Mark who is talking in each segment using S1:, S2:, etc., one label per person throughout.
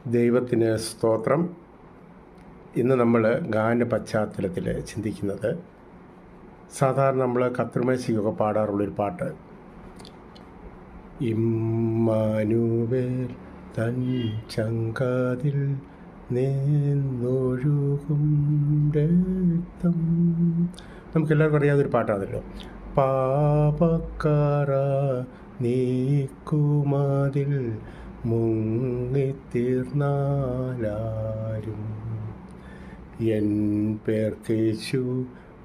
S1: ദൈവത്തിന് സ്തോത്രം. ഇന്ന് നമ്മൾ ഗാന പശ്ചാത്തലത്തിൽ ചിന്തിക്കുന്നത് സാധാരണ നമ്മൾ കർത്തൃമേശയ്ക്കൊക്കെ പാടാറുള്ളൊരു പാട്ട്, ഇമ്മാനുവേൽ തൻ ചങ്കാതിൽ നിന്നൊഴുകും രക്തം. നമുക്കെല്ലാവർക്കും അറിയാവുന്നൊരു പാട്ടാണല്ലോ. പാപക്കാര നീക്കുമതിൽ മുങ്ങിത്തീർന്നാലാരും എൻ പേർക്കേശു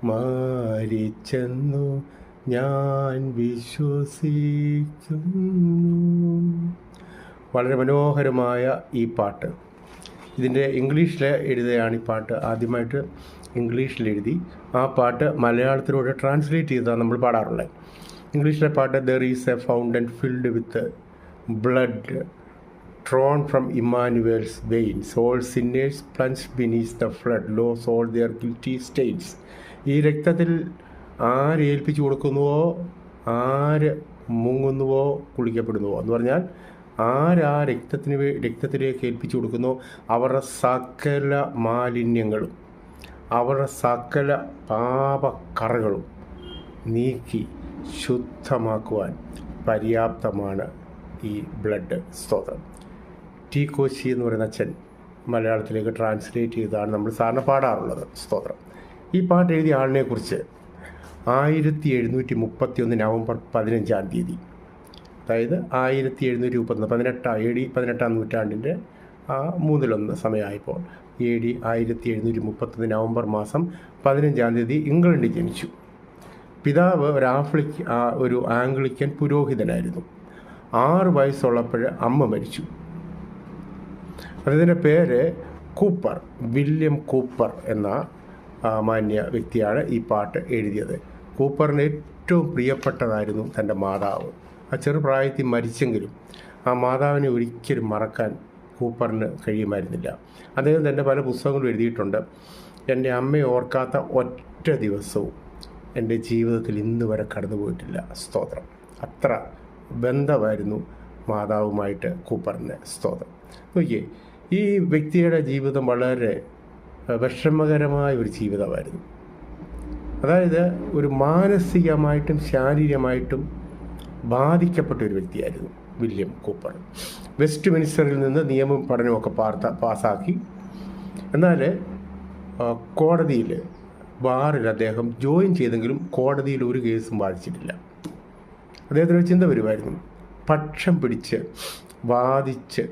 S1: മാരിച്ചെന്നു ഞാൻ വിശ്വസിക്കുന്നു. വളരെ മനോഹരമായ ഈ പാട്ട്, ഇതിൻ്റെ ഇംഗ്ലീഷിൽ എഴുതുകയാണ്. ഈ പാട്ട് ആദ്യമായിട്ട് ഇംഗ്ലീഷിലെഴുതി ആ പാട്ട് മലയാളത്തിലൂടെ ട്രാൻസ്ലേറ്റ് ചെയ്താണ് നമ്മൾ പാടാറുള്ളത്. ഇംഗ്ലീഷിലെ പാട്ട്, there is A fountain filled with blood drawn from Emmanuel's veins, all sinners plunged beneath the flood, lose all their guilty stains. ഈ രക്തത്തിൽ ആര് ഏൽപ്പിച്ചു കൊടുക്കുന്നുവോ, ആര് മുങ്ങുന്നുവോ, കുളിക്കപ്പെടുന്നുവോ എന്ന് പറഞ്ഞാൽ ആരാ രക്തത്തിലേക്ക് ഏൽപ്പിച്ചു കൊടുക്കുന്നോ അവരുടെ സകല മാലിന്യങ്ങളും അവരുടെ സകല പാപക്കറകളും നീക്കി ശുദ്ധമാക്കുവാൻ പര്യാപ്തമാണ് ഈ ബ്ലഡ്. സ്തോത്രം. ടി കോശി എന്ന് പറയുന്ന അച്ഛൻ മലയാളത്തിലേക്ക് ട്രാൻസ്ലേറ്റ് ചെയ്താണ് നമ്മൾ സാറിന് പാടാറുള്ളത്. സ്തോത്രം. ഈ പാട്ട് എഴുതിയ ആളിനെക്കുറിച്ച് 1731 നവംബർ 15, അതായത് 1731 18ാം നൂറ്റാണ്ടിൻ്റെ 1/3 സമയമായപ്പോൾ AD 1731 നവംബർ മാസം 15 ഇംഗ്ലണ്ടിൽ ജനിച്ചു. പിതാവ് ഒരു ആംഗ്ലിക്കൻ പുരോഹിതനായിരുന്നു. 6 വയസ്സുള്ളപ്പോൾ അമ്മ മരിച്ചു. അദ്ദേഹത്തിൻ്റെ പേര് കൂപ്പർ, വില്യം കൂപ്പർ എന്ന മാന്യ വ്യക്തിയാണ് ഈ പാട്ട് എഴുതിയത്. കൂപ്പറിന് ഏറ്റവും പ്രിയപ്പെട്ടതായിരുന്നു തൻ്റെ മാതാവ്. ആ ചെറുപ്രായത്തിൽ മരിച്ചെങ്കിലും ആ മാതാവിനെ ഒരിക്കലും മറക്കാൻ കൂപ്പറിന് കഴിയുമായിരുന്നില്ല. അദ്ദേഹം തൻ്റെ പല പുസ്തകങ്ങളും എഴുതിയിട്ടുണ്ട്. എൻ്റെ അമ്മയെ ഓർക്കാത്ത ഒറ്റ ദിവസവും എൻ്റെ ജീവിതത്തിൽ ഇന്ന് വരെ കടന്നുപോയിട്ടില്ല. സ്തോത്രം. അത്ര ബന്ധമായിരുന്നു മാതാവുമായിട്ട് കൂപ്പറിന്. സ്തോത്രം. നോക്കിയേ, ഈ വ്യക്തിയുടെ ജീവിതം വളരെ വിഷമകരമായ ഒരു ജീവിതമായിരുന്നു. അതായത് ഒരു മാനസികമായിട്ടും ശാരീരികമായിട്ടും ബാധിക്കപ്പെട്ട ഒരു വ്യക്തിയായിരുന്നു വില്യം കൂപ്പർ. വെസ്റ്റ് മിനിസ്റ്ററിൽ നിന്ന് നിയമ പഠനമൊക്കെ പാസ്സാക്കി. എന്നാൽ കോടതിയിൽ ബാറിൽ അദ്ദേഹം ജോയിൻ ചെയ്തെങ്കിലും കോടതിയിൽ ഒരു കേസും ബാധിച്ചിട്ടില്ല. അദ്ദേഹത്തിന് ചിന്ത വരുമായിരുന്നു, പക്ഷം പിടിച്ച് വാദിച്ച്